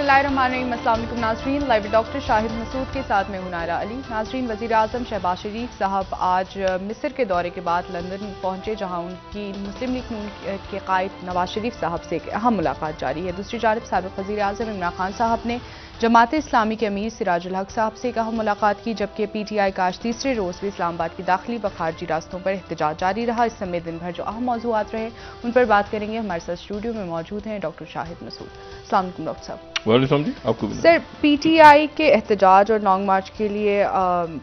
बिस्मिल्लाहिर्रहमानिर्रहीम। अस्सलाम वालेकुम नाज़रीन, लाइव डॉक्टर शाहिद मसूद के साथ में हूं नायरा अली। नाज़रीन, वज़ीर आज़म शहबाज शरीफ साहब आज मिस्र के दौरे के बाद लंदन पहुंचे, जहां उनकी मुस्लिम लीग नून के कायद नवाज शरीफ साहब से एक अहम मुलाकात जारी है। दूसरी जानब साबिक़ वज़ीर आज़म इमरान खान साहब ने जमात इस्लामी के अमीर सिराजुल हक साहब से एक अहम मुलाकात की, जबकि PTI का आज तीसरे रोज़ भी इस्लामाबाद की दाखिली व खारजी रास्तों पर एहतजाज जारी रहा। इस समेत दिन भर जो अहम मौज़ूआत रहे उन पर बात करेंगे। हमारे साथ स्टूडियो में मौजूद हैं डॉक्टर शाहिद मसूद। अस्सलाम वालेकुम डॉक्टर साहब। वालेकुम जी, आपको भी। सर, PTI के एहतजाज और लॉन्ग मार्च के लिए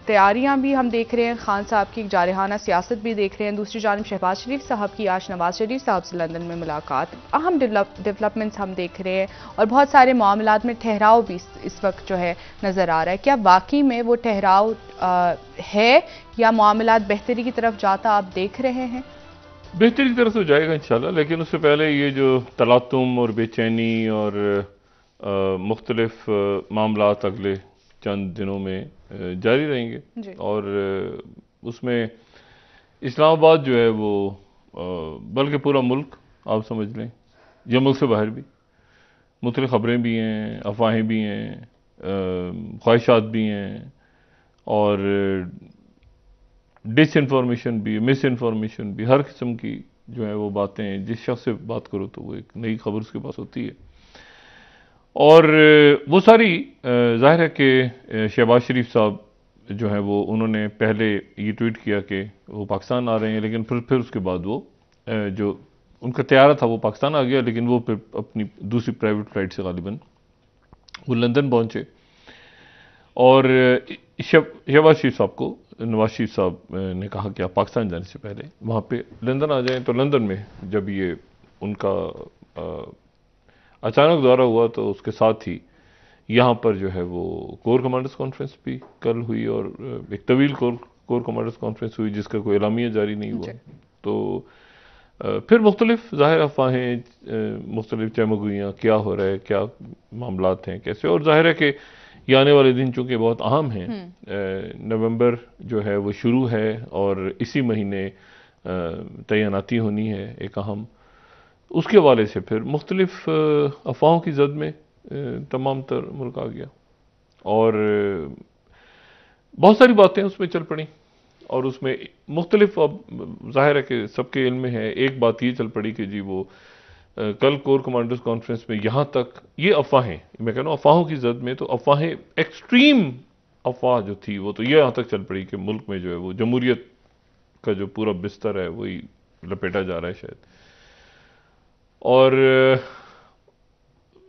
तैयारियां भी हम देख रहे हैं, खान साहब की एक जारहाना सियासत भी देख रहे हैं। दूसरी जानब शहबाज शरीफ साहब की आज नवाज शरीफ साहब से लंदन में मुलाकात, अहम डेवलपमेंट्स हम देख रहे हैं और बहुत सारे मामलात में ठहराव भी इस वक्त जो है नज़र आ रहा है। क्या वाकई में वो ठहराव है या मामलात बेहतरी की तरफ जाता आप देख रहे हैं? बेहतरी की तरफ तो जाएगा इंशाल्लाह, लेकिन उससे पहले ये जो तलातुम और बेचैनी और मुख्तलिफ मामलात अगले चंद दिनों में जारी रहेंगे। और उसमें इस्लामाबाद जो है वो बल्कि पूरा मुल्क आप समझ लें, या मुल्क से बाहर भी मुख्तलिफ ख़बरें भी हैं, अफवाहें भी हैं, ख्वाहिशात भी हैं और डिस इन्फॉर्मेशन भी, मिस इन्फॉर्मेशन भी, हर किस्म की जो है वो बातें, जिस शख्स से बात करो तो वो एक नई खबर उसके पास होती है। और वो सारी जाहिर है कि शहबाज शरीफ साहब जो है वो उन्होंने पहले ये ट्वीट किया कि वो पाकिस्तान आ रहे हैं, लेकिन फिर उसके बाद वो जो उनका तैयारा था वो पाकिस्तान आ गया, लेकिन वो फिर अपनी दूसरी प्राइवेट फ्लाइट से गालिबन वो लंदन पहुंचे। और शहबाज शरीफ साहब को नवाज शरीफ साहब ने कहा कि आप पाकिस्तान जाने से पहले वहाँ पे लंदन आ जाएं। तो लंदन में जब ये उनका अचानक दौरा हुआ तो उसके साथ ही यहाँ पर जो है वो कोर कमांडर्स कॉन्फ्रेंस भी कल हुई और एक तवील कोर कमांडर्स कॉन्फ्रेंस हुई जिसका कोई एलामिया जारी नहीं हुआ। तो फिर मुख्तलिफ ज़ाहिर अफवाहें, मुख्तलिफ चमगुइयाँ, क्या हो रहा है, क्या मामलात हैं, कैसे। और ज़ाहिर है कि ये आने वाले दिन चूँकि बहुत अहम हैं, नवंबर जो है वो शुरू है और इसी महीने तैनाती होनी है एक अहम, उसके हवाले से फिर मुख्तलिफ अफवाहों की जद में तमाम तर मुल्क आ गया और बहुत सारी बातें उसमें चल पड़ी। और उसमें मुख्तलिफ, अब जाहिर है कि सबके इल्म में है, एक बात ये चल पड़ी कि जी वो कल कोर कमांडर्स कॉन्फ्रेंस में यहाँ तक ये अफवाहें, मैं कह रहा हूँ अफवाहों की जद में, तो अफवाहें एक्सट्रीम अफवाह जो थी वो तो ये यहाँ तक चल पड़ी कि मुल्क में जो है वो जमहूरियत का जो पूरा बिस्तर है वही लपेटा जा रहा है शायद। और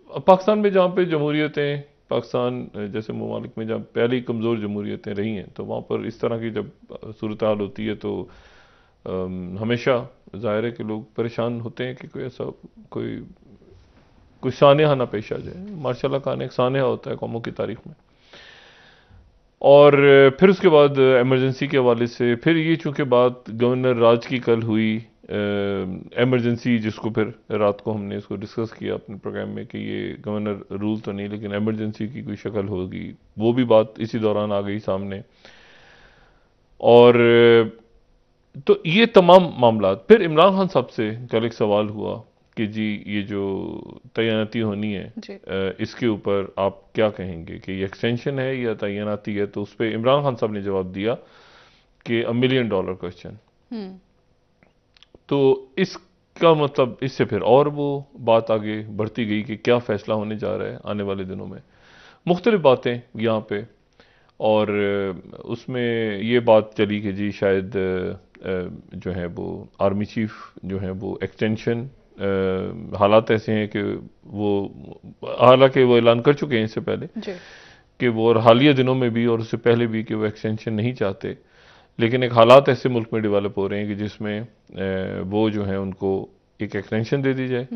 पाकिस्तान में जहाँ पे जमहूरियतें, पाकिस्तान जैसे ममालिक में जहाँ पहले ही कमज़ोर जमहूरियतें रही हैं, तो वहाँ पर इस तरह की जब सूरत हाल होती है तो हमेशा ज़ाहिर है कि लोग परेशान होते हैं कि कोई ऐसा कोई सानहा ना पेश आ जाए। मार्शल खान एक सानहा होता है कौमों की तारीख में। और फिर उसके बाद एमरजेंसी के हवाले से फिर ये चूँकि बात गवर्नर राज की कल हुई, एमरजेंसी जिसको फिर रात को हमने इसको डिस्कस किया अपने प्रोग्राम में कि ये गवर्नर रूल तो नहीं लेकिन एमरजेंसी की कोई शक्ल होगी, वो भी बात इसी दौरान आ गई सामने। और तो ये तमाम मामला, फिर इमरान खान साहब से कल एक सवाल हुआ कि जी ये जो तैनाती होनी है इसके ऊपर आप क्या कहेंगे कि ये एक्सटेंशन है या तैनाती है। तो उस पर इमरान खान साहब ने जवाब दिया कि $1 मिलियन क्वेश्चन। तो इसका मतलब इससे फिर और वो बात आगे बढ़ती गई कि क्या फैसला होने जा रहा है आने वाले दिनों में, मुख्तलिफ बातें यहाँ पे। और उसमें ये बात चली कि जी शायद जो है वो आर्मी चीफ जो है वो एक्सटेंशन, हालात ऐसे हैं कि वो हालांकि वो ऐलान कर चुके हैं इससे पहले कि वो और हालिया दिनों में भी और उससे पहले भी कि वो एक्सटेंशन नहीं चाहते, लेकिन एक हालात ऐसे मुल्क में डेवलप हो रहे हैं कि जिसमें वो जो है उनको एक एक्सटेंशन दे दी जाए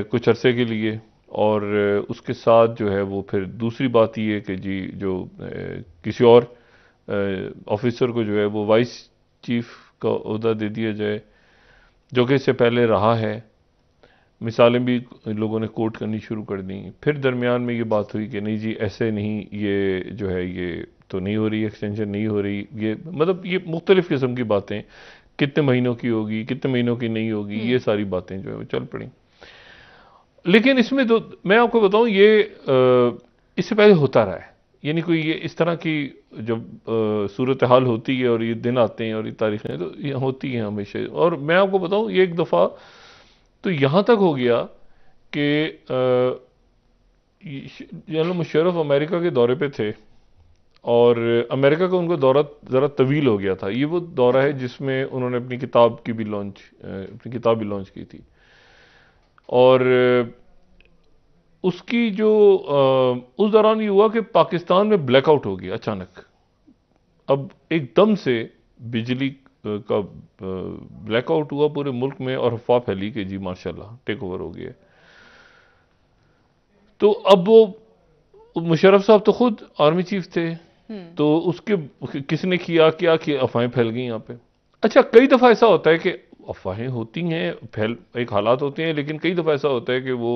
कुछ अरसे के लिए। और उसके साथ जो है वो फिर दूसरी बात ये कि जी जो किसी और ऑफिसर को जो है वो वाइस चीफ का ओहदा दे दिया जाए, जो कि इससे पहले रहा है। मिसालें भी लोगों ने कोट करनी शुरू कर दी। फिर दरमियान में ये बात हुई कि नहीं जी ऐसे नहीं, ये जो है ये तो नहीं हो रही, एक्सटेंशन नहीं हो रही, ये मतलब ये मुख्तलिफ किस्म की बातें, कितने महीनों की होगी, कितने महीनों की नहीं होगी, ये सारी बातें जो है वो चल पड़ी। लेकिन इसमें तो मैं आपको बताऊं, ये इससे पहले होता रहा है। यानी कोई ये इस तरह की जब सूरत हाल होती है और ये दिन आते हैं और ये तारीखें तो ये होती हैं हमेशा। और मैं आपको बताऊं, ये एक दफ़ा तो यहाँ तक हो गया कि जनरल मुशर्रफ अमेरिका के दौरे पे थे और अमेरिका का उनका दौरा ज़रा तवील हो गया था। ये वो दौरा है जिसमें उन्होंने अपनी किताब भी लॉन्च की थी। और उसकी जो उस दौरान ये हुआ कि पाकिस्तान में ब्लैकआउट हो गया अचानक। अब एकदम से बिजली का ब्लैकआउट हुआ पूरे मुल्क में और अफवाह फैली कि जी माशाल्लाह टेक ओवर हो गया। तो अब वो मुशर्रफ साहब तो खुद आर्मी चीफ थे, तो उसके किसने किया क्या किया, अफवाहें फैल गई यहाँ पे। अच्छा, कई दफ़ा ऐसा होता है कि अफवाहें होती हैं, फैल एक हालात होते हैं, लेकिन कई दफ़ा ऐसा होता है कि वो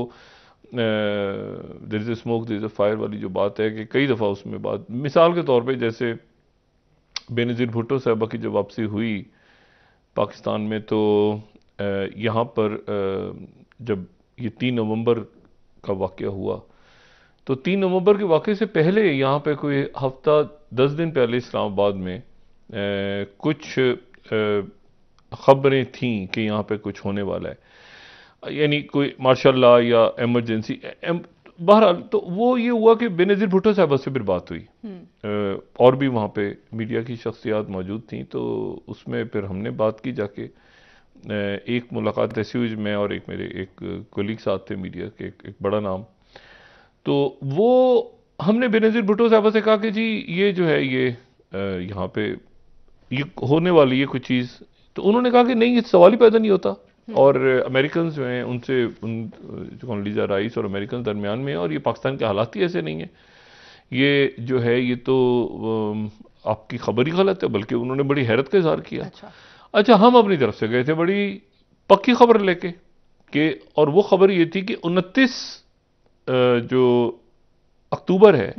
there is a smoke there is a fire वाली जो बात है कि कई दफ़ा उसमें बात, मिसाल के तौर पे जैसे बेनज़ीर भुट्टो साहबा की जब वापसी हुई पाकिस्तान में, तो यहाँ पर जब ये 3 नवंबर का वाक़या हुआ, तो 3 नवंबर के वाक़े से पहले यहाँ पे कोई हफ्ता 10 दिन पहले इस्लामाबाद में कुछ खबरें थीं कि यहाँ पे कुछ होने वाला है, यानी कोई मार्शल लॉ या इमरजेंसी। बहरहाल तो वो ये हुआ कि बेनज़ीर भुट्टो साहबा से फिर बात हुई और भी वहाँ पे मीडिया की शख्सियात मौजूद थीं, तो उसमें फिर हमने बात की जाके। एक मुलाकात ऐसी हुई, मैं और एक मेरे एक कोलीग साथ थे मीडिया के, एक बड़ा नाम, तो वो हमने बेनज़ीर भुट्टो साहबा से कहा कि जी ये जो है ये यहाँ पे ये होने वाली है कुछ चीज़, तो उन्होंने कहा कि नहीं, ये सवाल ही पैदा नहीं होता। और अमेरिकन जो हैं उनसे जो कंडोलीज़ा राइस और अमेरिकन दरमियान में है, और ये पाकिस्तान के हालात ही ऐसे नहीं है, ये जो है ये तो आपकी खबर ही गलत है। बल्कि उन्होंने बड़ी हैरत का इजहार किया। अच्छा, हम अपनी तरफ से गए थे बड़ी पक्की खबर लेके कि, और वो खबर ये थी कि 29 जो अक्टूबर है,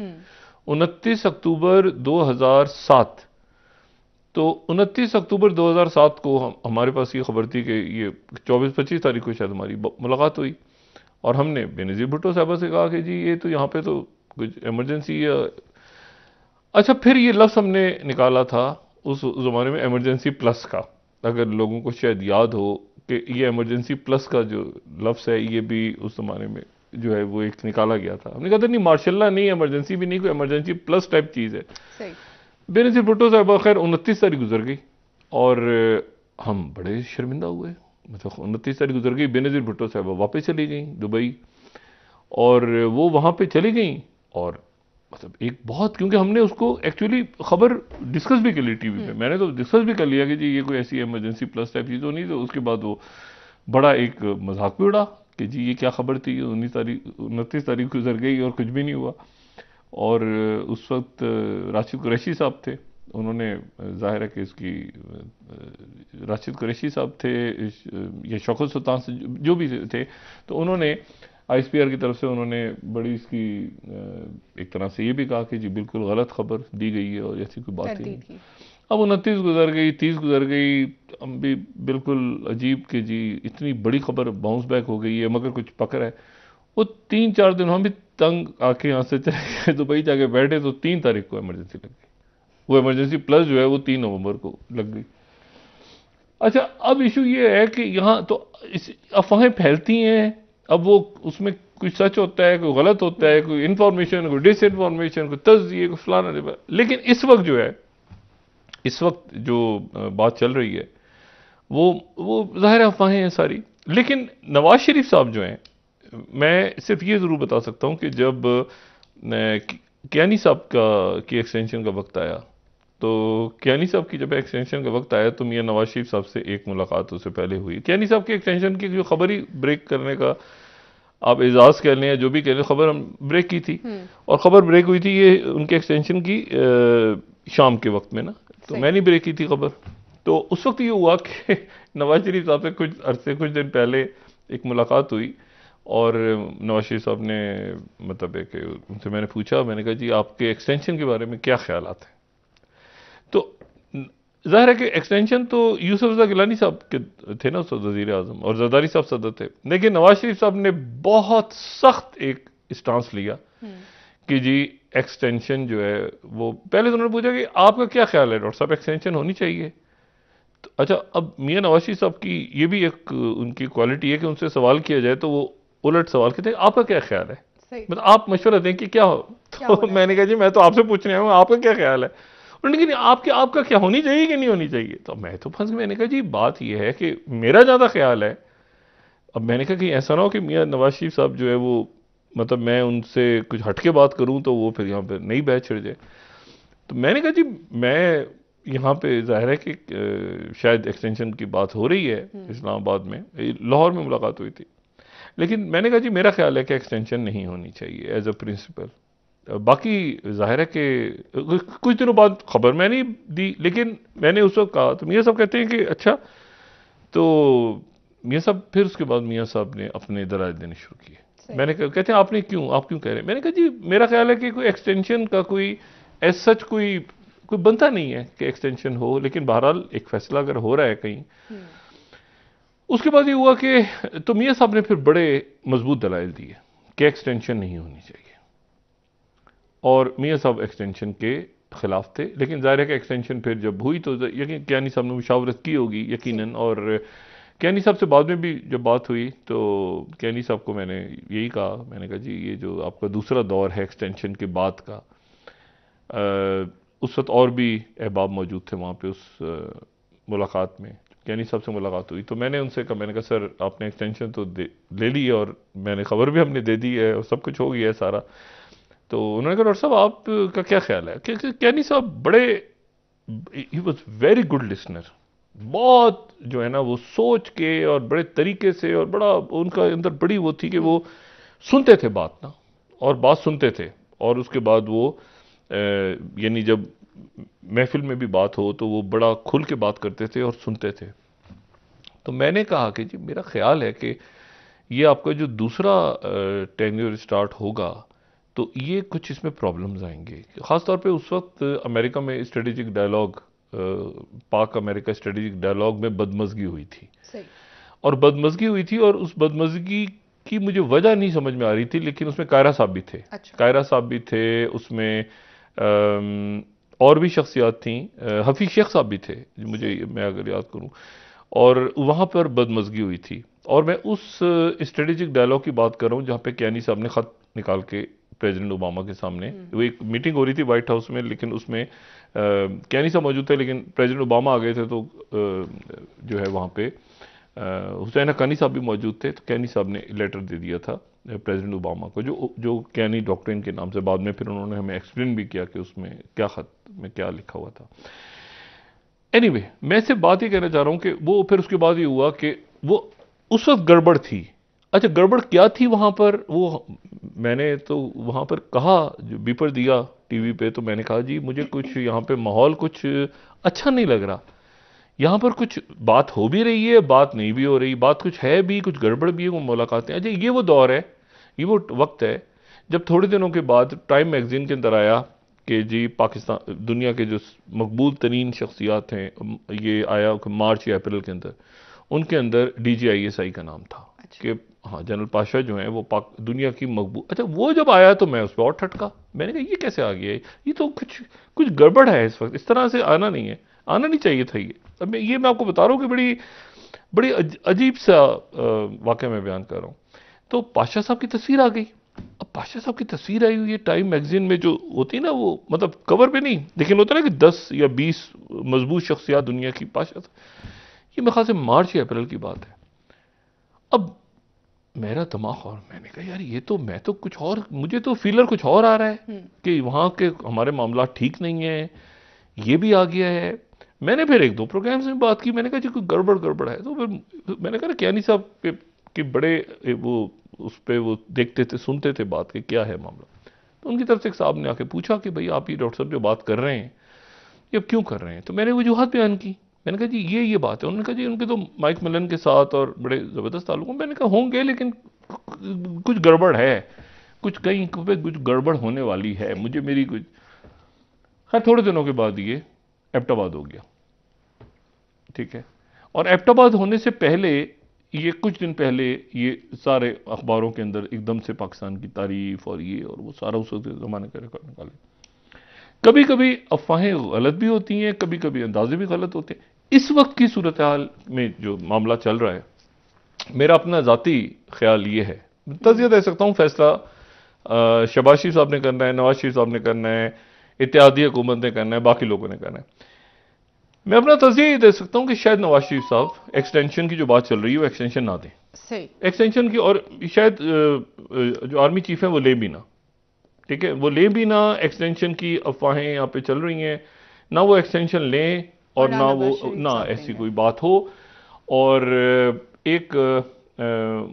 29 अक्टूबर 2007, तो 29 अक्टूबर 2007 को हमारे पास ये खबर थी कि ये 24-25 तारीख को शायद हमारी मुलाकात हुई, और हमने बेनज़ीर भुट्टो साहबा से कहा कि जी ये तो यहाँ पे तो कुछ इमरजेंसी है। अच्छा, फिर ये लफ्ज़ हमने निकाला था उस ज़माने में इमरजेंसी प्लस का, अगर लोगों को शायद याद हो कि ये इमरजेंसी प्लस का जो लफ्ज़ है ये भी उस ज़माने में जो है वो एक निकाला गया था। हमने कहा था नहीं, मार्शल लॉ नहीं, इमरजेंसी भी नहीं, कोई इमरजेंसी प्लस टाइप चीज़ है। सही। बेनज़ीर भुट्टो साहबा खैर 29 तारीख गुजर गई और हम बड़े शर्मिंदा हुए। मतलब 29 तारीख गुजर गई, बेनज़ीर भुट्टो साहबा वापस चली गई दुबई, और वो वहाँ पे चली गई। और मतलब एक बहुत, क्योंकि हमने उसको एक्चुअली खबर डिस्कस भी कर ली टीवी पे, मैंने तो डिस्कस भी कर लिया कि जी ये कोई ऐसी इमरजेंसी प्लस टाइप चीज़ तो नहीं। तो उसके बाद वो बड़ा एक मजाक भी उड़ा कि जी ये क्या खबर थी, 29 तारीख गुजर गई और कुछ भी नहीं हुआ। और उस वक्त राशिद कुरैशी साहब थे, उन्होंने जाहिर है कि इसकी राशिद कुरैशी साहब थे या शौकत सुल्तान से जो भी थे, तो उन्होंने ISPR की तरफ से उन्होंने बड़ी इसकी एक तरह से ये भी कहा कि जी बिल्कुल गलत खबर दी गई है और ऐसी कोई बात ही नहीं। अब 29 गुजर गई, 30 गुजर गई, हम भी बिल्कुल अजीब कि जी इतनी बड़ी खबर बाउंस बैक हो गई है, मगर कुछ पकड़ है। वो 3-4 दिन हम भी तंग आके यहाँ से चले गए, दुबई जाके बैठे, तो 3 तारीख को इमरजेंसी लग गई। वो इमरजेंसी प्लस जो है वो 3 नवंबर को लग गई। अच्छा, अब इशू ये है कि यहाँ तो अफवाहें फैलती हैं। अब वो उसमें कुछ सच होता है, कोई गलत होता है, कोई इन्फॉर्मेशन, कोई डिस इन्फॉर्मेशन, कोई तज्जिए, कोई फलाना। लेकिन इस वक्त जो है, इस वक्त जो बात चल रही है वो जाहिर अफवाहें हैं सारी। लेकिन नवाज शरीफ साहब जो हैं, मैं सिर्फ ये ज़रूर बता सकता हूँ कि जब कियानी साहब की एक्सटेंशन का वक्त आया, तो कियानी साहब की जब एक्सटेंशन का वक्त आया तो मियां नवाज शरीफ साहब से एक मुलाकात उससे पहले हुई। कियानी साहब की एक्सटेंशन की जो खबर ही ब्रेक करने का आप एजाज कह लें या जो भी कह लें, खबर हम ब्रेक की थी, और खबर ब्रेक हुई थी ये उनके एक्सटेंशन की शाम के वक्त में ना, तो मैंने ब्रेक की थी खबर। तो उस वक्त ये हुआ कि नवाज शरीफ साहब से कुछ दिन पहले एक मुलाकात हुई, और नवाज शरीफ साहब ने मतलब है कि उनसे मैंने पूछा, मैंने कहा जी आपके एक्सटेंशन के बारे में क्या ख्यालात हैं। तो ज़ाहिर है कि एक्सटेंशन तो यूसुफ रज़ा गिलानी साहब के थे ना, उस वक्त वज़ीर आज़म, और जरदारी साहब सदर थे, लेकिन नवाज शरीफ साहब ने बहुत सख्त एक स्टांस लिया कि जी एक्सटेंशन जो है वो, पहले तो उन्होंने पूछा कि आपका क्या ख्याल है डॉक्टर साहब, एक्सटेंशन होनी चाहिए? तो अच्छा, अब मियां नवाज शरीफ साहब की ये भी एक उनकी क्वालिटी है कि उनसे सवाल किया जाए तो वो उलट सवाल कहते हैं आपका क्या ख्याल है, मतलब आप मशवरा दें कि क्या हो। तो मैंने कहा जी मैं तो आपसे पूछने आया हूँ, आपका क्या ख्याल है? उन्होंने कहा आपका क्या होनी चाहिए कि नहीं होनी चाहिए? तो मैं तो फंस गया। मैंने कहा जी बात यह है कि मेरा ज्यादा ख्याल है। अब मैंने कहा कि ऐसा ना हो कि मियां नवाज शरीफ साहब जो है वो, मतलब मैं उनसे कुछ हटके बात करूं तो वो फिर यहाँ पे नई बैच छिड़ जाए। तो मैंने कहा जी मैं यहाँ पे जाहिर है कि शायद एक्सटेंशन की बात हो रही है इस्लामाबाद में, लाहौर में मुलाकात हुई थी, लेकिन मैंने कहा जी मेरा ख्याल है कि एक्सटेंशन नहीं होनी चाहिए एज अ प्रिंसिपल। बाकी जाहिर है कि कुछ दिनों बाद खबर मैंने दी, लेकिन मैंने उस वक्त कहा तो मियाँ साहब कहते हैं कि अच्छा, तो मियाँ साहब फिर उसके बाद मियाँ साहब ने अपने दलाइल देने शुरू किए। मैंने कहा, कहते हैं आपने क्यों, आप क्यों कह रहे हैं? मैंने कहा जी मेरा ख्याल है कि कोई एक्सटेंशन का कोई एज सच कोई कोई बनता नहीं है कि एक्सटेंशन हो, लेकिन बहरहाल एक फैसला अगर हो रहा है कहीं। उसके बाद ये हुआ कि तो मियाँ साहब ने फिर बड़े मजबूत दलाइल दिए कि एक्सटेंशन नहीं होनी चाहिए, और मियाँ साहब एक्सटेंशन के खिलाफ थे। लेकिन जाहिर है कि एक्सटेंशन फिर जब हुई तो यकीन कियानी साहब ने मुशावरत की होगी यकीनन, और कियानी साहब से बाद में भी जब बात हुई तो कियानी साहब को मैंने यही कहा, मैंने कहा जी ये जो आपका दूसरा दौर है एक्सटेंशन के बाद का, उस वक्त और भी अहबाब मौजूद थे वहाँ पे उस मुलाकात में, कियानी साहब से मुलाकात हुई तो मैंने उनसे कहा, मैंने कहा सर आपने एक्सटेंशन तो ले ली है और मैंने खबर भी हमने दे दी है और सब कुछ हो गया है सारा। तो उन्होंने कहा डॉक्टर साहब आपका क्या ख्याल है? कियानी साहब बड़े, he was very good listener, बहुत जो है ना वो सोच के और बड़े तरीके से, और बड़ा उनका अंदर बड़ी वो थी कि वो सुनते थे बात ना, और बात सुनते थे, और उसके बाद वो यानी जब महफिल में भी बात हो तो वो बड़ा खुल के बात करते थे और सुनते थे। तो मैंने कहा कि जी मेरा ख्याल है कि ये आपका जो दूसरा टेन्योर स्टार्ट होगा तो ये कुछ इसमें प्रॉब्लम्स आएंगे, खासतौर पे उस वक्त अमेरिका में स्ट्रेटेजिक डायलॉग, पाक अमेरिका स्ट्रेटेजिक डायलॉग में बदमज़गी हुई थी। सही। और बदमज़गी हुई थी, और उस बदमज़गी की मुझे वजह नहीं समझ में आ रही थी, लेकिन उसमें कायरा साहब भी थे। अच्छा। कायरा साहब भी थे उसमें, और भी शख्सियात थी, हफीज शेख साहब भी थे मुझे, मैं अगर याद करूं, और वहां पर बदमज़गी हुई थी। और मैं उस स्ट्रेटेजिक डायलॉग की बात कर रहा हूं जहां पे कियानी साहब ने खत निकाल के प्रेसिडेंट ओबामा के सामने, वो एक मीटिंग हो रही थी व्हाइट हाउस में, लेकिन उसमें कियानी साहब मौजूद थे, लेकिन प्रेसिडेंट ओबामा आ गए थे, तो जो है वहाँ पे हुसैन हक्कानी साहब भी मौजूद थे। तो कियानी साहब ने लेटर दे दिया था प्रेसिडेंट ओबामा को, जो कियानी डॉक्ट्रिन के नाम से, बाद में फिर उन्होंने हमें एक्सप्लेन भी किया कि उसमें क्या खत में क्या लिखा हुआ था। एनीवे, मैं सिर्फ बात ही कहना चाह रहा हूं कि वो फिर उसके बाद ये हुआ कि वो उस वक्त गड़बड़ थी। अच्छा, गड़बड़ क्या थी वहां पर, वो मैंने तो वहां पर कहा, जो बीपर दिया टीवी पे, तो मैंने कहा जी मुझे कुछ यहाँ पे माहौल कुछ अच्छा नहीं लग रहा, यहाँ पर कुछ बात हो भी रही है, बात नहीं भी हो रही, बात कुछ है भी, कुछ गड़बड़ भी है, वो मुलाकातें। अच्छा, ये वो दौर है, ये वो वक्त है जब थोड़े दिनों के बाद टाइम मैगजीन के अंदर आया कि जी पाकिस्तान, दुनिया के जो मकबूल तरीन शख्सियात हैं, ये आया मार्च या अप्रैल के अंदर, उनके अंदर DGISI का नाम था। अच्छा। कि हाँ, जनरल पाशा जो हैं वो पाक दुनिया की मकबूल। अच्छा, वो जब आया तो मैं उस पर और ठटका, मैंने कहा ये कैसे आ गया है, ये तो कुछ कुछ गड़बड़ है इस वक्त, इस तरह से आना नहीं है, आना नहीं चाहिए था ये। अब मैं आपको बता रहा हूँ कि बड़ी बड़ी अजीब सा वाक़या मैं बयान कर रहा हूँ। तो पाशा साहब की तस्वीर आ गई। अब पाशा साहब की तस्वीर आई हुई है टाइम मैगजीन में, जो होती है ना वो, मतलब कवर पे नहीं, लेकिन होता है ना कि 10 या 20 मजबूत शख्सियात दुनिया की। पाशा साहब, ये मेरे ख्याल से मार्च या अप्रैल की बात है। अब मेरा दिमाग, और मैंने कहा यार ये तो, मैं तो कुछ और, मुझे तो फीलर कुछ और आ रहा है कि वहाँ के हमारे मामला ठीक नहीं है, ये भी आ गया है। मैंने फिर 1-2 प्रोग्राम्स में बात की, मैंने कहा जी कोई गड़बड़ गड़बड़ है। तो फिर मैंने कहा कियानी साहब के बड़े वो उस पर वो देखते थे, सुनते थे बात के क्या है मामला। तो उनकी तरफ से एक साहब ने आके पूछा कि भाई आप ये डॉक्टर साहब जो बात कर रहे हैं ये अब क्यों कर रहे हैं? तो मैंने वजूहत बयान की। मैंने कहा जी ये बात है। उन्होंने कहा जी उनके तो माइक मिलन के साथ और बड़े ज़बरदस्त ताल्लुक। मैंने कहा होंगे, लेकिन कुछ गड़बड़ है, कुछ कहीं पे कुछ गड़बड़ होने वाली है, मुझे मेरी कुछ। खैर थोड़े दिनों के बाद ये एबटाबाद हो गया। ठीक है। और एबटाबाद होने से पहले, ये कुछ दिन पहले, ये सारे अखबारों के अंदर एकदम से पाकिस्तान की तारीफ और ये और वो सारा उस जमाने का रिकॉर्ड निकाले। कभी कभी अफवाहें गलत भी होती हैं, कभी कभी अंदाजे भी गलत होते हैं। इस वक्त की सूरत हाल में जो मामला चल रहा है, मेरा अपना जाती ख्याल ये है, तज़किया दे सकता हूँ, फैसला शहबाज शरीफ साहब ने करना है, नवाज शरीफ साहब ने करना है, इत्तेहादी हुकूमत ने करना है, बाकी लोगों ने करना है। मैं अपना तज़किया ये दे सकता हूं कि शायद नवाज शरीफ साहब एक्सटेंशन की जो बात चल रही है वो एक्सटेंशन ना दें, सही एक्सटेंशन की, और शायद जो आर्मी चीफ है वो ले भी ना, ठीक है, वो ले भी ना। एक्सटेंशन की अफवाहें यहाँ पे चल रही हैं, ना वो एक्सटेंशन लें और ना वो, ना ऐसी कोई बात हो, और एक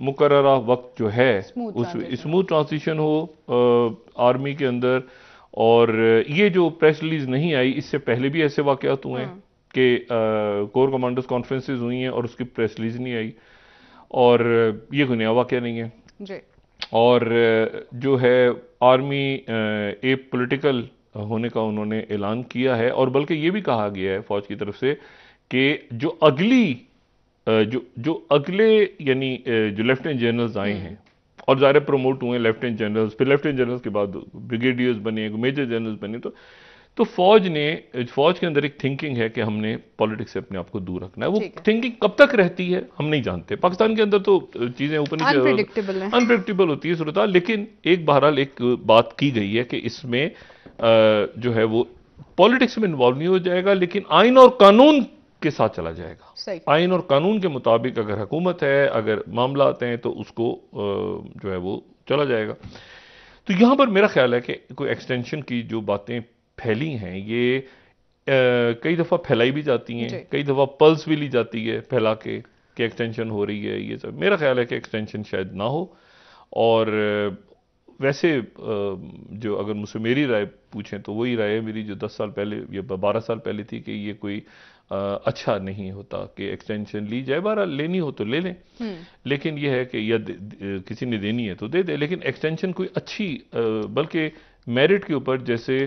मुकर्ररा वक्त जो है उस स्मूथ ट्रांजिशन हो आर्मी के अंदर। और ये जो प्रेस रिलीज नहीं आई, इससे पहले भी ऐसे वाकयात हुए हैं कि कोर कमांडर्स कॉन्फ्रेंसेज हुई हैं और उसकी प्रेस रिलीज नहीं आई, और ये कोई नया वाकया नहीं है जी। और जो है आर्मी एक पॉलिटिकल होने का उन्होंने ऐलान किया है, और बल्कि ये भी कहा गया है फौज की तरफ से कि जो अगली जो अगले यानी जो लेफ्टिनेंट जनरल्स आए हैं और ज़ाहिर प्रमोट हुए लेफ्टिनेंट जनरल्स, फिर लेफ्टिनेंट जनरल्स के बाद ब्रिगेडियर्स बने, मेजर जनरल्स बने, तो फौज के अंदर एक थिंकिंग है कि हमने पॉलिटिक्स से अपने आप को दूर रखना है। वो थिंकिंग कब तक रहती है हम नहीं जानते। पाकिस्तान के अंदर तो चीजें ऊपर नीचे अनप्रेडिक्टेबल होती है सूरत, लेकिन एक बहरहाल एक बात की गई है कि इसमें जो है वो पॉलिटिक्स में इन्वॉल्व नहीं हो जाएगा, लेकिन आइन और कानून के साथ चला जाएगा। आइन और कानून के मुताबिक अगर हुकूमत है, अगर मामला आते हैं तो उसको जो है वो चला जाएगा। तो यहां पर मेरा ख्याल है कि कोई एक्सटेंशन की जो बातें फैली हैं, ये कई दफ़ा फैलाई भी जाती हैं, कई दफ़ा पल्स भी ली जाती है फैला के कि एक्सटेंशन हो रही है, ये सब। मेरा ख्याल है कि एक्सटेंशन शायद ना हो। और वैसे जो अगर मुझसे मेरी राय पूछें तो वही राय है मेरी जो 10 साल पहले या 12 साल पहले थी, कि ये कोई अच्छा नहीं होता कि एक्सटेंशन ली जाए। 12 लेनी हो तो ले लें, लेकिन यह है कि या किसी ने देनी है तो दे दे, लेकिन एक्सटेंशन कोई अच्छी, बल्कि मेरिट के ऊपर, जैसे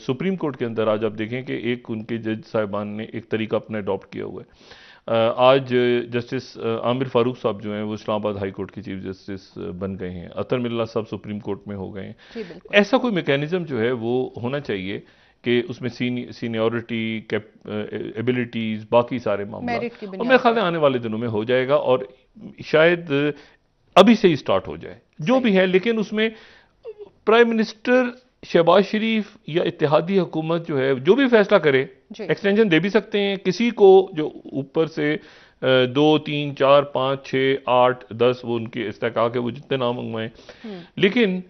सुप्रीम कोर्ट के अंदर आज आप देखें कि एक उनके जज साहिबान ने एक तरीका अपना अडॉप्ट किया हुआ है। आज जस्टिस आमिर फारूक साहब जो हैं वो इस्लामाबाद हाई कोर्ट के चीफ जस्टिस बन गए हैं, अतर मिल्ला साहब सुप्रीम कोर्ट में हो गए हैं। ऐसा कोई मैकेनिज्म जो है वो होना चाहिए कि उसमें सीनियरिटी, एबिलिटीज, बाकी सारे मामले, और मेरे ख्याल में आने वाले दिनों में हो जाएगा, और शायद अभी से ही स्टार्ट हो जाए जो भी है। लेकिन उसमें प्राइम मिनिस्टर शहबाज शरीफ या इत्तेहादी हुकूमत जो है जो भी फैसला करे, एक्सटेंशन दे भी सकते हैं किसी को, जो ऊपर से 2, 3, 4, 5, 6, 8, 10 वो उनके इस्तेका के वो जितने नाम मंगवाएं। लेकिन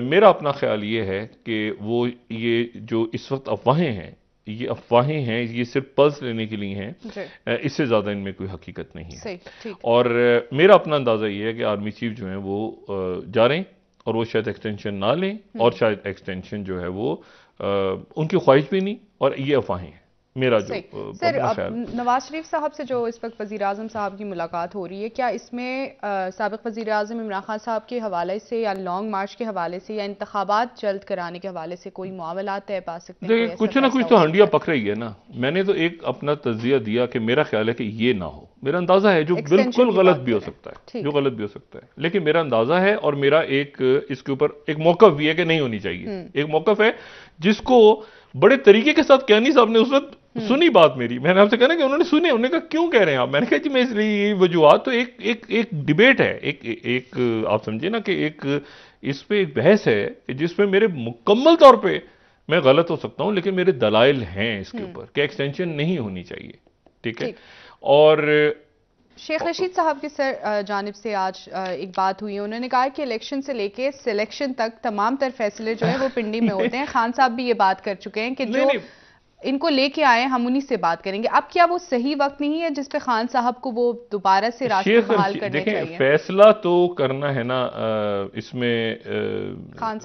मेरा अपना ख्याल ये है कि वो ये जो इस वक्त अफवाहें हैं, ये अफवाहें हैं, ये सिर्फ पल्स लेने के लिए हैं, इससे ज्यादा इनमें कोई हकीकत नहीं है। और मेरा अपना अंदाजा ये है कि आर्मी चीफ जो है वो जा रहे हैं, और वो शायद एक्सटेंशन ना लें, और शायद एक्सटेंशन जो है वो उनकी ख्वाहिश भी नहीं, और ये अफवाहें हैं। मेरा जो सर, नवाज शरीफ साहब से जो इस वक्त वज़ीर आज़म साहब की मुलाकात हो रही है, क्या इसमें साबिक़ वज़ीर आज़म इमरान खान साहब के हवाले से या लॉन्ग मार्च के हवाले से या इंतखाबात जल्द कराने के हवाले से कोई मामलात तय पा सकते हैं? कुछ ना कुछ तो हंडिया पक रही है ना। मैंने तो एक अपना तज़किया दिया कि मेरा ख्याल है कि ये ना हो। मेरा अंदाजा है, जो बिल्कुल गलत भी हो सकता है, जो गलत भी हो सकता है, लेकिन मेरा अंदाजा है, और मेरा एक इसके ऊपर एक मौक़िफ़ भी है कि नहीं होनी चाहिए। एक मौक़िफ़ है जिसको बड़े तरीके के साथ कियानी साहब ने उस वक्त सुनी बात मेरी। मैंने आपसे कहना कि उन्होंने सुने, उन्होंने कहा क्यों कह रहे हैं आप? मैंने कहा जी मैं इसलिए वजूहत, तो एक डिबेट है, एक आप समझिए ना कि एक इस पे एक बहस है जिसमें मेरे मुकम्मल तौर पे मैं गलत हो सकता हूं, लेकिन मेरे दलाइल हैं इसके ऊपर कि एक्सटेंशन नहीं होनी चाहिए। ठीक है। और शेख रशीद साहब की जानिब से आज एक बात हुई है, उन्होंने कहा कि इलेक्शन से लेके सिलेक्शन तक तमाम तर फैसले जो है वो पिंडी में होते हैं। खान साहब भी ये बात कर चुके हैं कि जो इनको लेके आए हम उन्हीं से बात करेंगे। अब क्या वो सही वक्त नहीं है जिसपे खान साहब को वो दोबारा से रास्ते बहाल करने चाहिए? फैसला तो करना है ना इसमें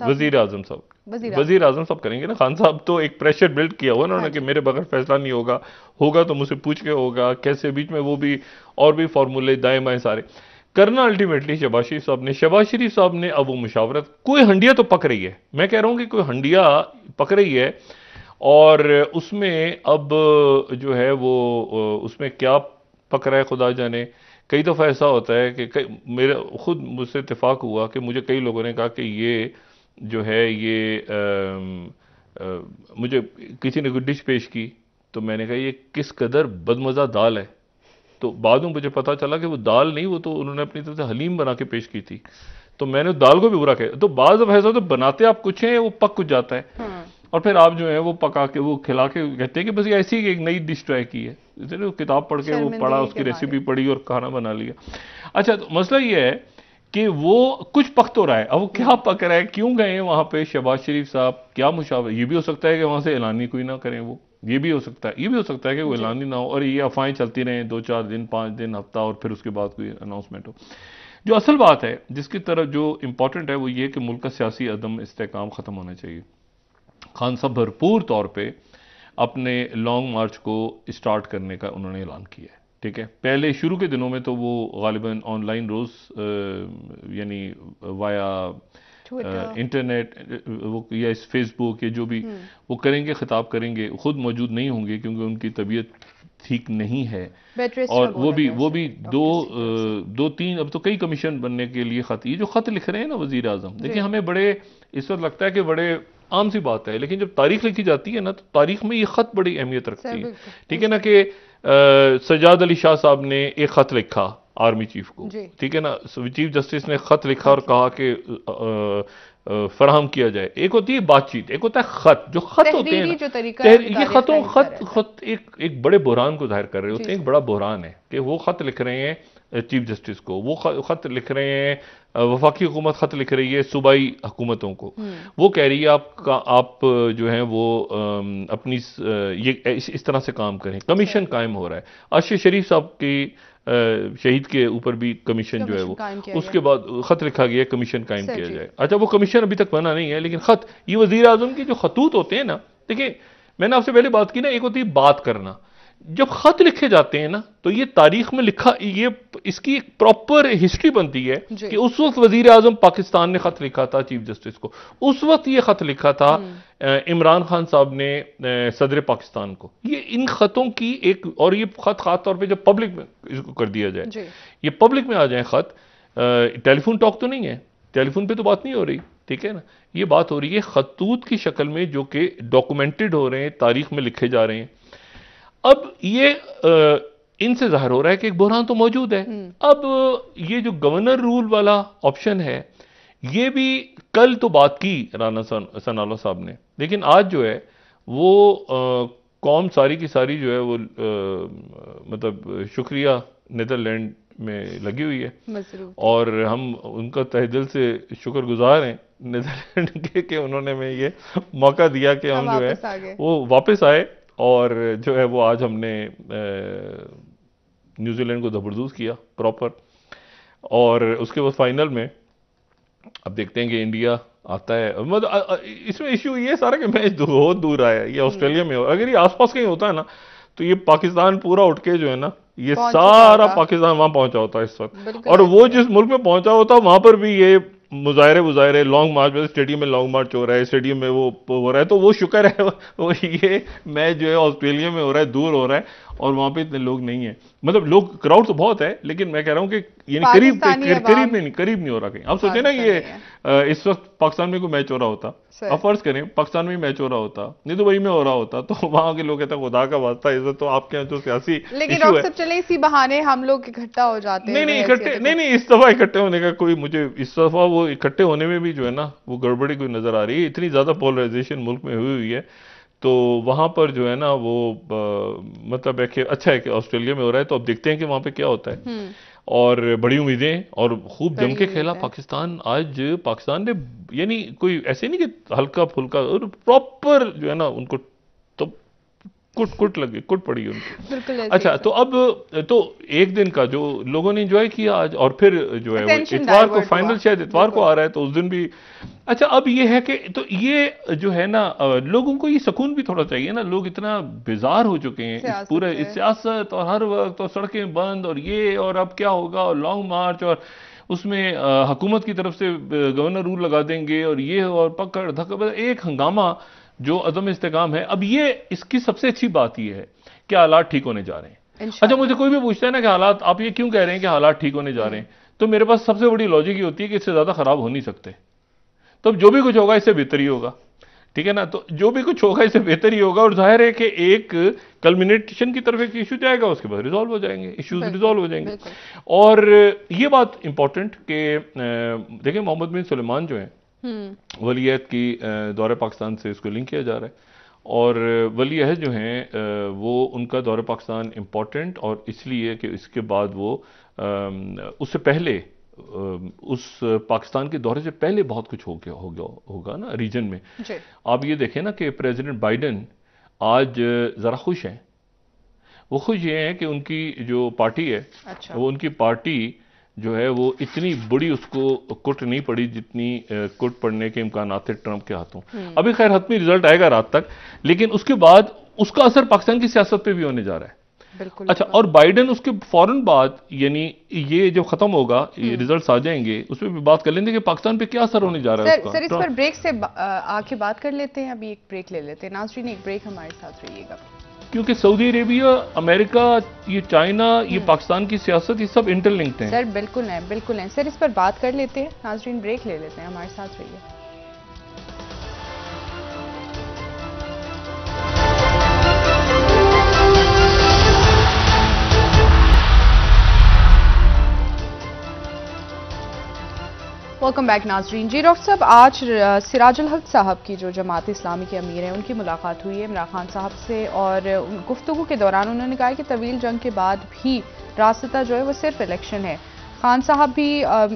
वजीर आजम साहब, वजीर आजम साहब करेंगे ना। खान साहब तो एक प्रेशर बिल्ड किया हुआ ना उन्होंने कि मेरे बगैर फैसला नहीं होगा, होगा तो मुझसे पूछ के होगा, कैसे, बीच में वो भी और भी फॉर्मूले दाएं बाएं सारे करना अल्टीमेटली शहबाज शरीफ साहब ने। शहबाज शरीफ साहब ने अब वो मुशावरत, कोई हंडिया तो पक रही है, मैं कह रहा हूं कि कोई हंडिया पक रही है, और उसमें अब जो है वो उसमें क्या पक रहा है खुदा जाने। कई दफ़ा ऐसा होता है कि मेरा खुद मुझसे इत्तेफाक हुआ कि मुझे कई लोगों ने कहा कि ये जो है ये मुझे किसी ने कोई डिश पेश की, तो मैंने कहा ये किस कदर बदमज़ा दाल है। तो बाद में मुझे पता चला कि वो दाल नहीं, वो तो उन्होंने अपनी तरफ से हलीम बना के पेश की थी। तो मैंने दाल को भी बुरा कहा। तो बाद अब ऐसा तो बनाते आप कुछ हैं, वो पक कुछ जाता है। और फिर आप जो है वो पका के वो खिला के कहते हैं कि बस ये ऐसी एक नई डिश ट्राई की है। इसलिए वो किताब पढ़ के वो पढ़ा, उसकी रेसिपी पढ़ी और खाना बना लिया। अच्छा, तो मसला ये है कि वो कुछ पक तो रहा है, अब वो क्या पक रहा है, क्यों गए हैं वहां पे शहबाज शरीफ साहब, क्या मुशावरा। ये भी हो सकता है कि वहां से ऐलानी कोई ना करें वो, ये भी हो सकता है, ये भी हो सकता है कि वो ऐलानी ना हो और ये अफवाहें चलती रहें 2-4 दिन, 5 दिन, हफ्ता, और फिर उसके बाद कोई अनाउंसमेंट हो। जो असल बात है जिसकी तरफ जो इंपॉर्टेंट है वो ये कि मुल्क का सियासी अदम इस्तेहकाम खत्म होना चाहिए। खान साहब भरपूर तौर पे अपने लॉन्ग मार्च को स्टार्ट करने का उन्होंने ऐलान किया है। ठीक है, पहले शुरू के दिनों में तो वो गालिबन ऑनलाइन रोज यानी वाया इंटरनेट वो या इस फेसबुक या जो भी वो करेंगे, खिताब करेंगे, खुद मौजूद नहीं होंगे क्योंकि उनकी तबीयत ठीक नहीं है। और वो भी दो तीन, अब तो कई कमीशन बनने के लिए खत, ये जो खत लिख रहे हैं ना वजीर आजम, देखिए हमें बड़े इस वक्त लगता है कि बड़े आम सी बात है, लेकिन जब तारीख लिखी जाती है ना तो तारीख में ये खत बड़ी अहमियत रखती है। ठीक है ना, कि सजाद अली शाह साहब ने एक खत लिखा आर्मी चीफ को, ठीक है ना, चीफ जस्टिस ने खत लिखा और कहा कि फराहम किया जाए। एक होती है बातचीत, एक होता है खत। जो खत होते हैं ये खत एक बड़े बुरहान को जाहिर कर रहे होते हैं। एक बड़ा बुरहान है कि वो खत लिख रहे हैं चीफ जस्टिस को, वो खत लिख रहे हैं वफाकी हुकूमत, खत लिख रही है सूबाई हुकूमतों को। वो कह रही है आप जो है वो अपनी ये इस तरह से काम करें। कमीशन कायम हो रहा है, अर्शद शरीफ साहब की शहीद के ऊपर भी कमीशन जो है वो, उसके बाद खत लिखा गया कमीशन कायम किया जाए। अच्छा, वो कमीशन अभी तक बना नहीं है, लेकिन खत, ये वजीर आजम की जो खतूत होते हैं ना, देखिए मैंने आपसे पहले बात की ना, एक होती है बात करना, जब खत लिखे जाते हैं ना तो ये तारीख में लिखा, ये इसकी एक प्रॉपर हिस्ट्री बनती है कि उस वक्त वजीर आजम पाकिस्तान ने खत लिखा था चीफ जस्टिस को, उस वक्त ये खत लिखा था इमरान खान साहब ने सदर पाकिस्तान को। ये इन खतों की एक, और ये खत खास तौर पे जब पब्लिक में इसको कर दिया जाए, ये पब्लिक में आ जाए खत, टेलीफोन टॉक तो नहीं है, टेलीफोन पे तो बात नहीं हो रही, ठीक है ना, ये बात हो रही है खतूत की शक्ल में जो कि डॉक्यूमेंटेड हो रहे हैं, तारीख में लिखे जा रहे हैं। अब ये इनसे जाहिर हो रहा है कि एक बुरहान तो मौजूद है। अब ये जो गवर्नर रूल वाला ऑप्शन है, ये भी कल तो बात की राना सनाउल्लाह साहब ने, लेकिन आज जो है वो कौम सारी की सारी जो है वो मतलब शुक्रिया नीदरलैंड में लगी हुई है और हम उनका तहे दिल से शुक्रगुजार हैं नीदरलैंड के कि उन्होंने हमें ये मौका दिया कि हम जो है वो वापस आए। और जो है वो आज हमने न्यूजीलैंड को जबरदस्त किया प्रॉपर, और उसके बाद फाइनल में अब देखते हैं कि इंडिया आता है। मतलब इसमें इश्यू ये सारा कि मैच बहुत दूर आया है, ये ऑस्ट्रेलिया में हो, अगर ये आसपास कहीं होता है ना तो ये पाकिस्तान पूरा उठ के जो है ना, ये सारा पाकिस्तान वहां पहुंचा होता है इस वक्त, और वो जिस मुल्क में पहुंचा होता है वहां पर भी ये मुजाहरे लॉन्ग मार्च में, स्टेडियम में लॉन्ग मार्च हो रहा है, स्टेडियम में वो हो रहा है, तो वो शुक्र है वो ये मैच जो है ऑस्ट्रेलिया में हो रहा है, दूर हो रहा है और वहां पे इतने लोग नहीं है। मतलब लोग, क्राउड तो बहुत है, लेकिन मैं कह रहा हूं कि ये करीब नहीं हो रहा कहीं। आप सोचे ना ये इस वक्त पाकिस्तान में कोई मैच हो रहा होता, अब फर्ज करें पाकिस्तान में मैच हो रहा होता, नहीं दुबई में हो रहा होता, तो वहां के लोग कहते हैं खुदा का वास्ता इज्जत तो आपके यहाँ जो सियासी, लेकिन डॉक्टर साहब चले इसी बहाने हम लोग इकट्ठा हो जाते हैं। नहीं, इस दफा इकट्ठे होने का कोई, मुझे इस दफा वो इकट्ठे होने में भी जो है ना वो गड़बड़ी कोई नजर आ रही है। इतनी ज्यादा पोलराइजेशन मुल्क में हुई है, तो वहां पर जो है ना वो मतलब है कि अच्छा है कि ऑस्ट्रेलिया में हो रहा है, तो अब देखते हैं कि वहां पे क्या होता है। और बड़ी उम्मीदें, और खूब जम के खेला पाकिस्तान। आज पाकिस्तान ने यानी कोई ऐसे नहीं कि हल्का फुल्का, प्रॉपर जो है ना उनको तो कुट पड़ी उनको। अच्छा, तो अब तो एक दिन का जो लोगों ने एंजॉय किया आज, और फिर जो है इतवार को फाइनल, शायद इतवार को आ रहा है, तो उस दिन भी अच्छा। अब ये है कि तो ये जो है ना लोगों को ये सुकून भी थोड़ा चाहिए ना, लोग इतना बेजार हो चुके हैं इस पूरे इस सियासत, और हर वक्त और सड़कें बंद और ये, और अब क्या होगा, और लॉन्ग मार्च, और उसमें हुकूमत की तरफ से गवर्नर रूल लगा देंगे और ये, और पकड़ धक्का, एक हंगामा जो अदम इस्तेकाम है। अब ये इसकी सबसे अच्छी बात ये है कि हालात ठीक होने जा रहे हैं। अच्छा, मुझे कोई भी पूछता है ना कि हालात, आप ये क्यों कह रहे हैं कि हालात ठीक होने जा रहे हैं, तो मेरे पास सबसे बड़ी लॉजिक ये होती है कि इससे ज्यादा खराब हो नहीं सकते। तो जो भी कुछ होगा इससे बेहतर ही होगा, ठीक है ना। तो जो भी कुछ होगा इससे बेहतर ही होगा, और जाहिर है कि एक कल्मिनेशन की तरफ एक इशू जाएगा, उसके बाद रिजॉल्व हो जाएंगे, इश्यूज रिजॉल्व हो जाएंगे। और ये बात इंपॉर्टेंट कि देखिए मोहम्मद बिन सुलेमान जो है वलीअहद की दौरे पाकिस्तान से इसको लिंक किया जा रहा है, और वलीअहद जो हैं वो उनका दौरे पाकिस्तान इंपॉर्टेंट और इसलिए कि इसके बाद वो उससे पहले उस पाकिस्तान के दौरे से पहले बहुत कुछ होगा ना रीजन में। आप ये देखें ना कि प्रेसिडेंट बाइडेन आज जरा खुश हैं। वो खुश ये हैं कि उनकी जो पार्टी है, अच्छा, वो उनकी पार्टी जो है वो इतनी बड़ी उसको कुट नहीं पड़ी जितनी कुट पड़ने के इम्कान थे ट्रंप के हाथों। अभी खैर हतमी रिजल्ट आएगा रात तक, लेकिन उसके बाद उसका असर पाकिस्तान की सियासत पे भी होने जा रहा है। बिल्कुल। अच्छा, और बाइडेन उसके फौरन बाद, यानी ये जो खत्म होगा, ये रिजल्ट्स आ जाएंगे, उसमें भी बात कर लेंगे कि पाकिस्तान पे क्या असर होने जा रहा है उसका। सर इस पर ब्रेक से आके बात कर लेते हैं, अभी एक ब्रेक ले लेते हैं। नाज़रीन एक ब्रेक हमारे साथ रहिएगा, क्योंकि सऊदी अरेबिया, अमेरिका, ये चाइना, ये पाकिस्तान की सियासत, ये सब इंटरलिंक्ड हैं। सर बिल्कुल है, बिल्कुल है सर, इस पर बात कर लेते हैं। नाज़रीन ब्रेक ले लेते हैं, हमारे साथ रहिए। वेलकम बैक नाजरीन। जी डॉक्टर साहब, आज सिराजुल हक साहब की जो जमात इस्लामी के अमीर हैं उनकी मुलाकात हुई है इमरान खान साहब से, और गुफ्तगू के दौरान उन्होंने कहा कि तवील जंग के बाद भी रास्ता जो है वो सिर्फ इलेक्शन है। खान साहब भी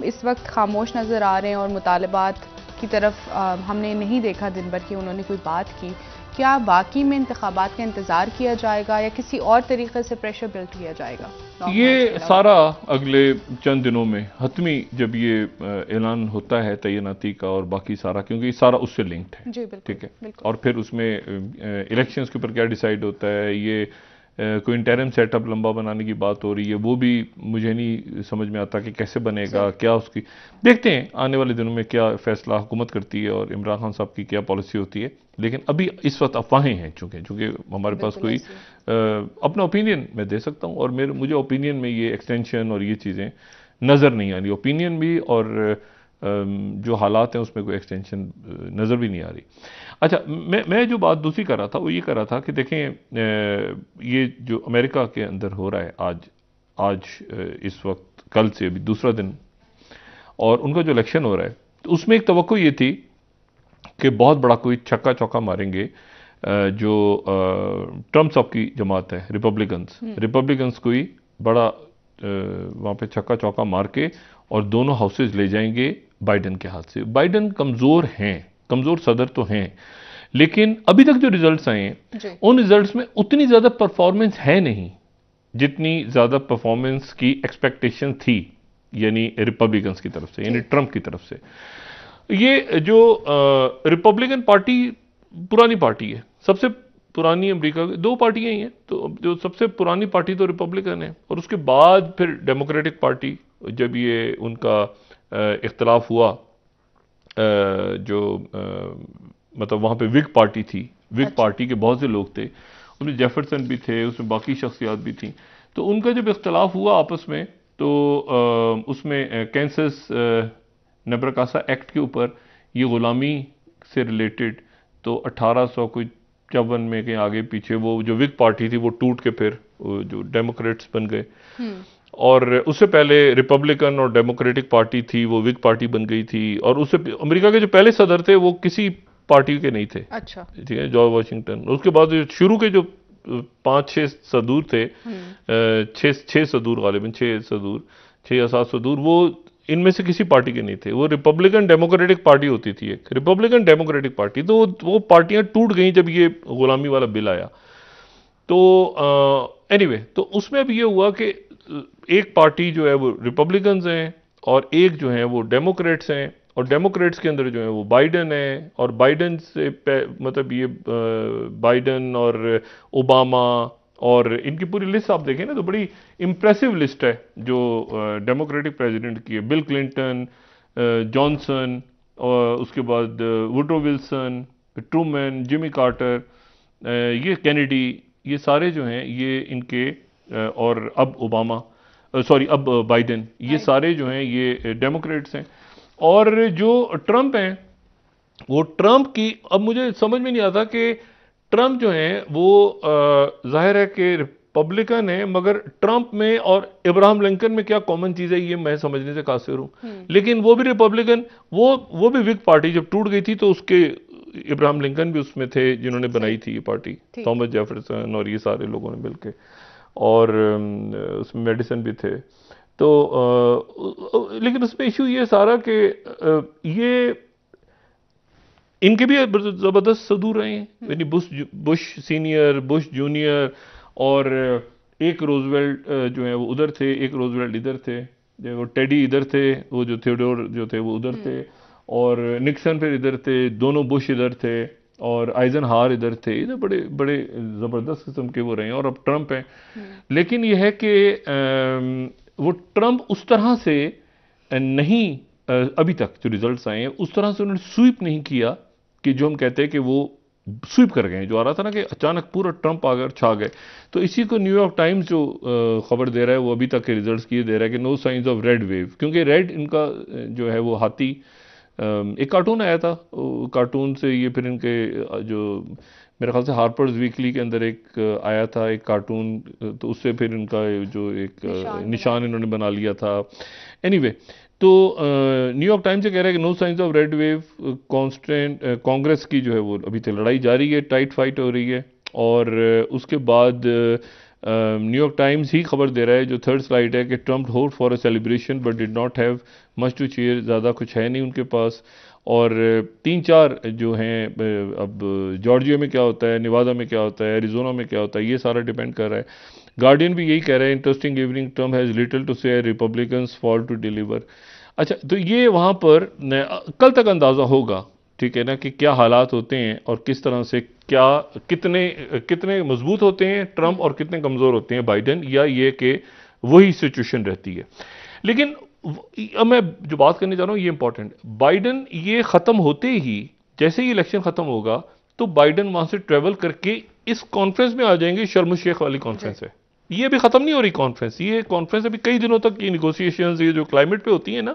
इस वक्त खामोश नज़र आ रहे हैं और मुतालबात की तरफ हमने नहीं देखा दिन भर की उन्होंने कोई बात की। क्या बाकी में इंतखाबात का इंतजार किया जाएगा या किसी और तरीके से प्रेशर बिल्ड किया जाएगा? ये सारा अगले चंद दिनों में हतमी जब ये ऐलान होता है तैनाती का और बाकी सारा, क्योंकि सारा उससे लिंक्ड है, ठीक है। और फिर उसमें इलेक्शंस के ऊपर क्या डिसाइड होता है, ये कोई इंटरिम सेटअप लंबा बनाने की बात हो रही है, वो भी मुझे नहीं समझ में आता कि कैसे बनेगा, क्या उसकी, देखते हैं आने वाले दिनों में क्या फैसला हुकूमत करती है और इमरान खान साहब की क्या पॉलिसी होती है। लेकिन अभी इस वक्त अफवाहें हैं, चूंकि हमारे पास कोई अपना ओपिनियन मैं दे सकता हूँ, और मुझे ओपिनियन में ये एक्सटेंशन और ये चीज़ें नज़र नहीं आ रही, ओपिनियन भी और जो हालात हैं उसमें कोई एक्सटेंशन नज़र भी नहीं आ रही। अच्छा, मैं जो बात दूसरी कर रहा था वो ये कर रहा था कि देखें ये जो अमेरिका के अंदर हो रहा है आज इस वक्त, कल से अभी दूसरा दिन, और उनका जो इलेक्शन हो रहा है, तो उसमें एक तवक्को ये थी कि बहुत बड़ा कोई छक्का चौका मारेंगे जो ट्रम्प साहब की जमात है, रिपब्लिकन्स कोई बड़ा वहाँ पे छक्का चौका मार के और दोनों हाउसेज ले जाएंगे बाइडेन के हाथ से। बाइडेन कमज़ोर हैं, कमज़ोर सदर तो हैं, लेकिन अभी तक जो रिजल्ट्स आए हैं उन रिजल्ट्स में उतनी ज़्यादा परफॉर्मेंस है नहीं जितनी ज़्यादा परफॉर्मेंस की एक्सपेक्टेशन थी, यानी रिपब्लिकन्स की तरफ से, यानी ट्रंप की तरफ से। ये जो रिपब्लिकन पार्टी पुरानी पार्टी है, सबसे पुरानी अमेरिका की दो पार्टियां ही हैं, तो जो सबसे पुरानी पार्टी तो रिपब्लिकन है, और उसके बाद फिर डेमोक्रेटिक पार्टी, जब ये उनका इख्तलाफ हुआ, जो मतलब वहाँ पे विग पार्टी थी, विग पार्टी के बहुत से लोग थे, उसमें जेफरसन भी थे, उसमें बाकी शख्सियात भी थी, तो उनका जब इख्तलाफ हुआ आपस में, तो उसमें कैंसस नेब्राकासा एक्ट के ऊपर ये ग़ुलामी से रिलेटेड, तो 1854 में कहीं आगे पीछे वो जो विग पार्टी थी वो टूट के फिर जो डेमोक्रेट्स बन गए, और उससे पहले रिपब्लिकन और डेमोक्रेटिक पार्टी थी वो विग पार्टी बन गई थी, और उससे अमेरिका के जो पहले सदर थे वो किसी पार्टी के नहीं थे, अच्छा, ठीक है, जॉर्ज वाशिंगटन। उसके बाद शुरू के जो 5-6 सदूर थे, 6 सदूर गालिबन 6 या 7 सदूर, वो इनमें से किसी पार्टी के नहीं थे, वो रिपब्लिकन डेमोक्रेटिक पार्टी होती थी, एक रिपब्लिकन डेमोक्रेटिक पार्टी। तो वो पार्टियां टूट गई जब ये गुलामी वाला बिल आया। तो एनीवे, तो उसमें अब ये हुआ कि एक पार्टी जो है वो रिपब्लिकन्स हैं और एक जो है वो डेमोक्रेट्स हैं, और डेमोक्रेट्स के अंदर जो है वो बाइडन है, और बाइडन से मतलब ये बाइडन और ओबामा और इनकी पूरी लिस्ट आप देखें ना तो बड़ी इम्प्रेसिव लिस्ट है जो डेमोक्रेटिक प्रेसिडेंट की है। बिल क्लिंटन, जॉनसन, और उसके बाद Woodrow Wilson, Truman, Jimmy Carter, ये कैनेडी, ये सारे जो हैं ये इनके और अब ओबामा, सॉरी अब बाइडेन, ये सारे जो हैं ये डेमोक्रेट्स हैं। और जो ट्रंप हैं वो ट्रंप की, अब मुझे समझ में नहीं आता कि ट्रंप जो हैं वो जाहिर है कि रिपब्लिकन है, मगर ट्रंप में और इब्राहिम लिंकन में क्या कॉमन चीज है ये मैं समझने से कासिर हूं। लेकिन वो भी रिपब्लिकन, वो भी विग पार्टी जब टूट गई थी तो उसके इब्राहिम लिंकन भी उसमें थे जिन्होंने बनाई थी ये पार्टी, थॉमस जेफरसन और ये सारे लोगों ने मिलकर, और उसमें मेडिसन भी थे। तो लेकिन उसमें इशू ये सारा कि ये इनके भी जबरदस्त सदूर रहे हैं, यानी बुश सीनियर, बुश जूनियर, और एक रोजवेल्ट जो है वो उधर थे, एक रोजवेल्ट इधर थे, वो टेडी इधर थे, वो जो थियोडोर जो थे वो उधर थे, और निक्सन फिर इधर थे, दोनों बुश इधर थे, और आइजनहावर इधर थे। इधर बड़े बड़े जबरदस्त किस्म के वो रहे हैं, और अब ट्रंप हैं। लेकिन यह है कि वो ट्रंप उस तरह से नहीं, अभी तक जो रिजल्ट्स आए हैं उस तरह से उन्होंने स्वीप नहीं किया कि जो हम कहते हैं कि वो स्वीप कर गए, जो आ रहा था ना कि अचानक पूरा ट्रंप आ गए और छा गए। तो इसी को न्यूयॉर्क टाइम्स जो खबर दे रहा है वो अभी तक के रिजल्ट्स की दे रहा है कि no signs of red wave, क्योंकि रेड इनका जो है वो हाथी, एक कार्टून आया था, कार्टून से ये फिर इनके जो मेरे ख्याल से हार्पर्स वीकली के अंदर एक आया था एक कार्टून, तो उससे फिर इनका जो एक निशान इन्होंने बना लिया था। एनीवे, तो न्यूयॉर्क टाइम्स से कह रहा है कि no signs of red wave, constant Congress की जो है वो अभी तक लड़ाई जारी है, टाइट फाइट हो रही है। और उसके बाद न्यूयॉर्क टाइम्स ही खबर दे रहा है, जो थर्ड स्लाइड है, कि Trump hope for a celebration but did not have much to cheer, ज़्यादा कुछ है नहीं उनके पास। और 3-4 जो हैं, अब जॉर्जिया में क्या होता है, निवादा में क्या होता है, एरिजोना में क्या होता है, ये सारा डिपेंड कर रहा है। गार्डियन भी यही कह रहा है, interesting evening, Trump has little to say, Republicans fall to deliver. अच्छा, तो ये वहाँ पर कल तक अंदाज़ा होगा, ठीक है ना, कि क्या हालात होते हैं और किस तरह से क्या कितने मजबूत होते हैं ट्रंप और कितने कमज़ोर होते हैं बाइडेन, या ये कि वही सिचुएशन रहती है। लेकिन अब मैं जो बात करने जा रहा हूँ ये इंपॉर्टेंट, बाइडेन ये ख़त्म होते ही, जैसे ही इलेक्शन ख़त्म होगा तो बाइडेन वहाँ से ट्रेवल करके इस कॉन्फ्रेंस में आ जाएंगे, शर्म शेख वाली कॉन्फ्रेंस है, ये अभी खत्म नहीं हो रही कॉन्फ्रेंस, ये कॉन्फ्रेंस अभी कई दिनों तक ये निगोशिएशंस, ये जो क्लाइमेट पे होती है ना,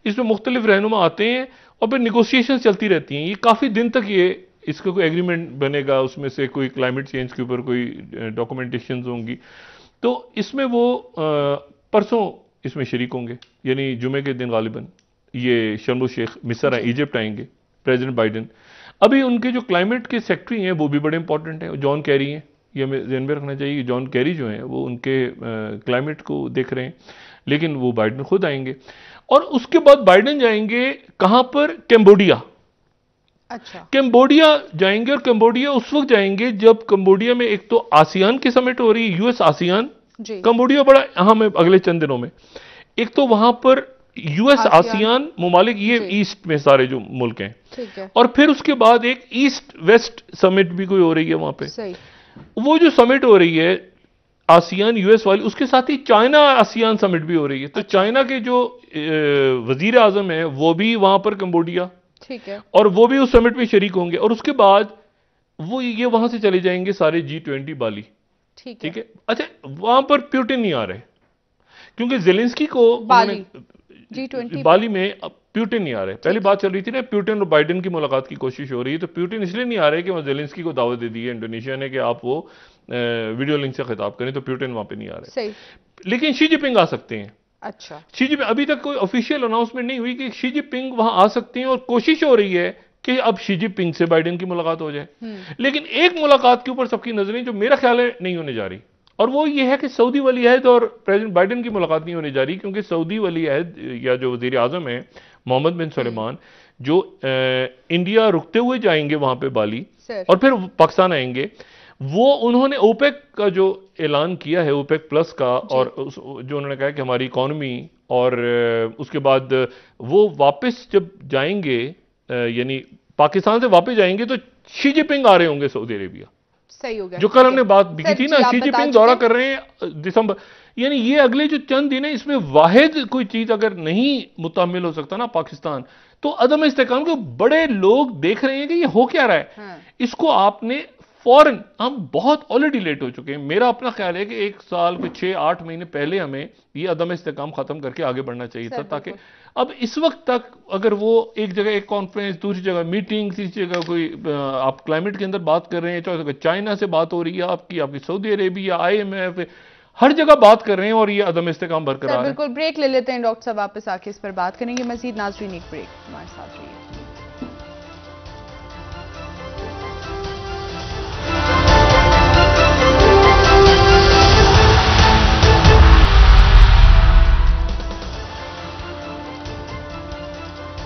इसमें मुख्तलिफ रहनुमा आते हैं और फिर निगोशिएशंस चलती रहती हैं। ये काफ़ी दिन तक ये इसका कोई एग्रीमेंट बनेगा, उसमें से कोई क्लाइमेट चेंज के ऊपर कोई डॉक्यूमेंटेशंस होंगी। तो इसमें वो परसों इसमें शरीक होंगे, यानी जुमे के दिन गालिबन ये शर्म शेख मिस्र इजिप्ट आएंगे, प्रेसिडेंट बाइडेन। अभी उनके जो क्लाइमेट के सेक्रेटरी हैं वो भी बड़े इंपॉर्टेंट हैं, जॉन कैरी हैं, ये हमें ध्यान में रखना चाहिए। जॉन कैरी जो हैं वो उनके क्लाइमेट को देख रहे हैं, लेकिन वो बाइडेन खुद आएंगे। और उसके बाद बाइडेन जाएंगे कहां पर, कैम्बोडिया। अच्छा, कैम्बोडिया जाएंगे, और कैम्बोडिया उस वक्त जाएंगे जब कैम्बोडिया में एक तो आसियान की समिट हो रही है, यूएस आसियान, कैम्बोडिया बड़ा अहम है अगले चंद दिनों में। एक तो वहां पर यूएस आसियान ममालिक, ये ईस्ट में सारे जो मुल्क हैं, ठीक है। और फिर उसके बाद एक ईस्ट वेस्ट समिट भी कोई हो रही है वहां पे। सही। वो जो समिट हो रही है आसियान यूएस वाली, उसके साथ ही चाइना आसियान समिट भी हो रही है। तो चाइना के जो वजीर आजम है वो भी वहां पर कंबोडिया, ठीक है, और वो भी उस समिट में शरीक होंगे। और उसके बाद वो ये वहां से चले जाएंगे सारे G20 बाली, ठीक है। अच्छा, वहां पर प्यूटिन नहीं आ रहे, क्योंकि जेलेंस्की को G20 बाली में प्यूटिन नहीं आ रहे। पहली बात चल रही थी ना, प्यूटिन और बाइडेन की मुलाकात की कोशिश हो रही है, तो प्यूटिन इसलिए नहीं आ रहे कि वहां जेलेंस्की को दावत दे दी है इंडोनेशिया ने कि आप वो वीडियो लिंक से खिताब करें, तो प्यूटिन वहां पे नहीं आ रहे। सही। लेकिन शी जिनपिंग आ सकते हैं। अच्छा, शी जिनपिंग, अभी तक कोई ऑफिशियल अनाउंसमेंट नहीं हुई कि शी जिनपिंग वहां आ सकते हैं, और कोशिश हो रही है कि अब शी जिनपिंग से बाइडेन की मुलाकात हो जाए। लेकिन एक मुलाकात के ऊपर सबकी नजरें जो मेरा ख्याल है नहीं होने जा रही, और वो ये है कि सऊदी वली अहद और प्रेसिडेंट बाइडेन की मुलाकात नहीं होने जा रही, क्योंकि सऊदी वली अहद या जो वजीर आजम है मोहम्मद बिन सलेमान, जो इंडिया रुकते हुए जाएंगे वहां पे बाली और फिर पाकिस्तान आएंगे, वो उन्होंने ओपेक का जो ऐलान किया है, ओपेक प्लस का, और जो उन्होंने कहा कि हमारी इकॉनमी, और उसके बाद वो वापस जब जाएंगे, यानी पाकिस्तान से वापस जाएंगे, तो शी जिनपिंग आ रहे होंगे सऊदी अरेबिया। सही हो गया। जो कल हमने बात भी की थी ना, आप शी बता जिनपिंग दौरा कर रहे हैं दिसंबर, यानी ये अगले जो चंद दिन है इसमें वाहिद कोई चीज अगर नहीं मुतामिल हो सकता ना पाकिस्तान, तो अदम इस्तेकाम के बड़े लोग देख रहे हैं कि ये हो क्या रहा है। हाँ। इसको आपने फौरन, हम बहुत ऑलरेडी लेट हो चुके हैं। मेरा अपना ख्याल है कि 1 साल के 6-8 महीने पहले हमें ये अदम इस्तेकाम खत्म करके आगे बढ़ना चाहिए था, ताकि अब इस वक्त तक अगर वो एक जगह एक कॉन्फ्रेंस, दूसरी जगह मीटिंग, तीसरी जगह कोई आप क्लाइमेट के अंदर बात कर रहे हैं, चाहे चाइना से बात हो रही है आपकी सऊदी अरेबिया, IMF, हर जगह बात कर रहे हैं और ये अदम इस्तेकाम बरकरार है। बिल्कुल, ब्रेक ले लेते हैं डॉक्टर साहब, वापस आके इस पर बात करेंगे मजीद। नाज़रीन, एक ब्रेक, हमारे साथ रहिए।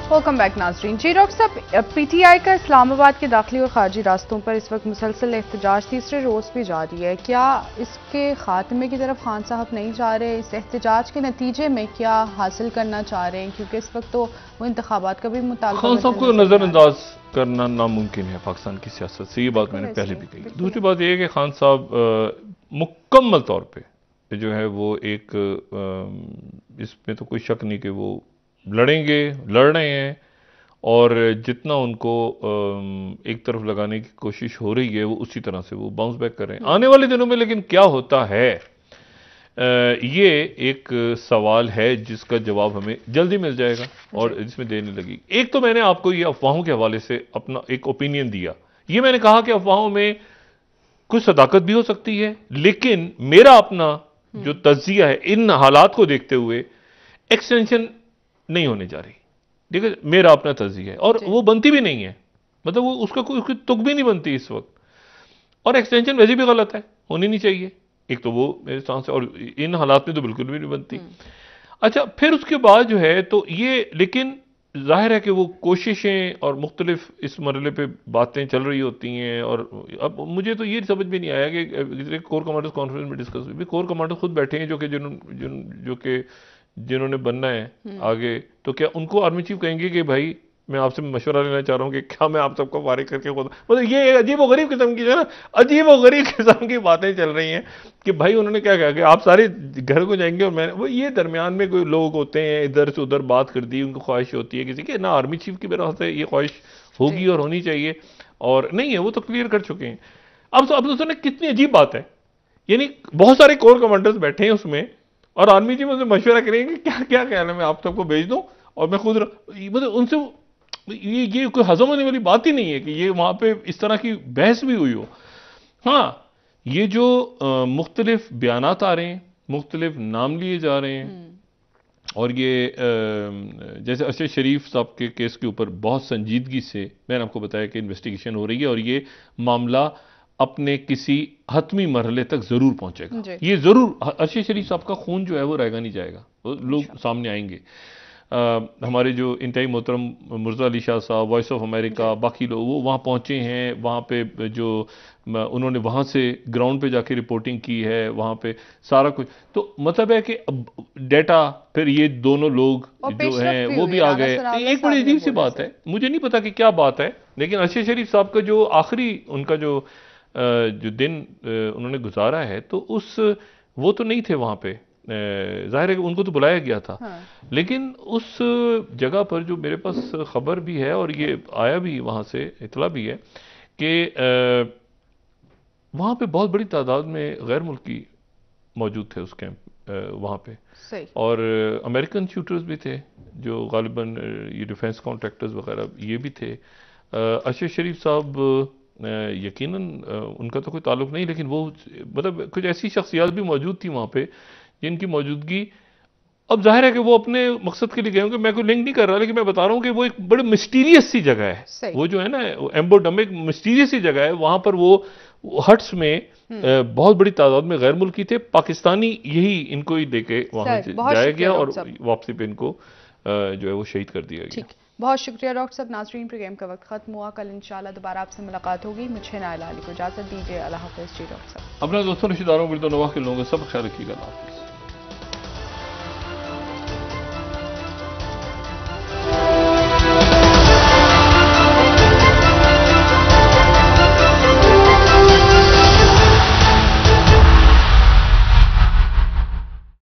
वेलकम बैक नाज़रीन। जी डॉक्टर साहब, PTI का इस्लामाबाद के दाखिली और खारजी रास्तों पर इस वक्त मुसलसल एहतजाज तीसरे रोज भी जारी है। क्या इसके खात्मे की तरफ खान साहब नहीं जा रहे? इस एहतजाज के नतीजे में क्या हासिल करना चाह रहे हैं? क्योंकि इस वक्त तो वो इंतखाबात का भी मुतालबा खान साहब को नजरअंदाज करना नामुमकिन है पाकिस्तान की सियासत से, ये बात मैंने पहले भी कही। दूसरी बात यह है कि खान साहब मुकम्मल तौर पर जो है वो एक, इसमें तो कोई शक नहीं कि वो लड़ेंगे, लड़ रहे हैं, और जितना उनको एक तरफ लगाने की कोशिश हो रही है वो उसी तरह से वो बाउंस बैक कर रहे हैं आने वाले दिनों में। लेकिन क्या होता है, ये एक सवाल है जिसका जवाब हमें जल्दी मिल जाएगा और इसमें देर नहीं लगेगी। एक तो मैंने आपको ये अफवाहों के हवाले से अपना एक ओपिनियन दिया। ये मैंने कहा कि अफवाहों में कुछ सदाकत भी हो सकती है, लेकिन मेरा अपना जो तज्जिया है इन हालात को देखते हुए, एक्सटेंशन नहीं होने जा रही। ठीक है, मेरा अपना तज्जिया है, और वो बनती भी नहीं है, मतलब वो उसका कोई उसकी तुक भी नहीं बनती इस वक्त, और एक्सटेंशन वैसे भी गलत है, होनी नहीं चाहिए। एक तो वो मेरे सांस है, और इन हालात में तो बिल्कुल भी नहीं बनती। अच्छा, फिर उसके बाद जो है तो ये, लेकिन जाहिर है कि वो कोशिशें और मुख्तलिफ इस मरले पे बातें चल रही होती हैं, और अब मुझे तो ये समझ में नहीं आया कि कोर कमांडर्स कॉन्फ्रेंस में डिस्कस हुई, कोर कमांडर खुद बैठे हैं जो कि जिन्होंने बनना है आगे, तो क्या उनको आर्मी चीफ कहेंगे कि भाई मैं आपसे मशवरा लेना चाह रहा हूं कि क्या मैं आप सबको फारिग करके खुद, मतलब ये अजीब व गरीब किस्म की जो है ना, अजीब व गरीब किस्म की बातें चल रही हैं कि भाई उन्होंने क्या कहा कि आप सारे घर को जाएंगे, और मैंने वो ये दरमियान में कोई लोग होते हैं इधर से उधर बात कर दी, उनको ख्वाहिश होती है किसी की ना आर्मी चीफ की मेरे से ये ख्वाहिश होगी और होनी चाहिए, और नहीं है, वो तो क्लियर कर चुके हैं। अब तो सुने कितनी अजीब बात है, यानी बहुत सारे कोर कमांडर्स बैठे हैं उसमें, और आर्मी चीफ उनसे मशवरा करेंगे क्या क्या कहना है, मैं आप सबको भेज दूं और मैं खुद, मतलब उनसे ये कोई हजम होने वाली बात ही नहीं है कि ये वहां पे इस तरह की बहस भी हुई हो। हाँ, ये जो मुख्तलिफ बयानात आ रहे हैं, मुख्तलिफ नाम लिए जा रहे हैं, और ये जैसे अरशद शरीफ साहब के केस के ऊपर बहुत संजीदगी से मैंने आपको बताया कि इन्वेस्टिगेशन हो रही है, और ये मामला अपने किसी हतमी मरहले तक जरूर पहुंचेगा। ये जरूर, अरशद शरीफ साहब का खून जो है वो रहेगा नहीं जाएगा, वो लोग सामने आएंगे। हमारे जो इंतहाई मोहतरम मुर्जा अली शाह साहब, वॉइस ऑफ अमेरिका, बाकी लोग वो वहाँ पहुँचे हैं, वहाँ पे जो उन्होंने वहाँ से ग्राउंड पे जाके रिपोर्टिंग की है, वहाँ पे सारा कुछ, तो मतलब है कि डेटा, फिर ये दोनों लोग जो हैं वो भी आ गए। एक बड़ी अजीब सी बात है, मुझे नहीं पता कि क्या बात है, लेकिन अरशद शरीफ साहब का जो आखिरी उनका जो दिन उन्होंने गुजारा है, तो वो तो नहीं थे वहाँ पे, जाहिर है कि उनको तो बुलाया गया था। लेकिन उस जगह पर जो मेरे पास खबर भी है, और ये आया भी वहाँ से इतला भी है कि वहाँ पे बहुत बड़ी तादाद में गैर मुल्की मौजूद थे उस कैंप वहाँ पे, और अमेरिकन शूटर्स भी थे जो गालिबन ये डिफेंस कॉन्ट्रैक्टर्स वगैरह ये भी थे। अरशद शरीफ साहब यकीनन उनका तो कोई ताल्लुक नहीं, लेकिन वो मतलब कुछ ऐसी शख्सियात भी मौजूद थी वहाँ पे जिनकी मौजूदगी, अब जाहिर है कि वो अपने मकसद के लिए गए होंगे, मैं कोई लिंक नहीं कर रहा, लेकिन मैं बता रहा हूँ कि वो एक बड़ी मिस्टीरियस सी जगह है, वो जो है ना एम्बोडमिक मिस्टीरियस सी जगह है। वहाँ पर वो हट्स में बहुत बड़ी तादाद में गैर मुल्की थे, पाकिस्तानी यही इनको ही देके वहाँ जाया गया, और वापसी पे इनको जो है वो शहीद कर दिया गया। बहुत शुक्रिया डॉक्टर साहब। नाज़रीन, प्रोग्राम का वक्त खत्म हुआ, कल इंशाल्लाह दोबारा आपसे मुलाकात होगी। मुझे नाइला अली को इजाजत दीजिए। अल्लाह हाफ़िज़। जी डॉक्टर साहब, अपने दोस्तों रिश्तेदारों, बिरदो नवाह के लोगों का सब ख्याल रखिएगा।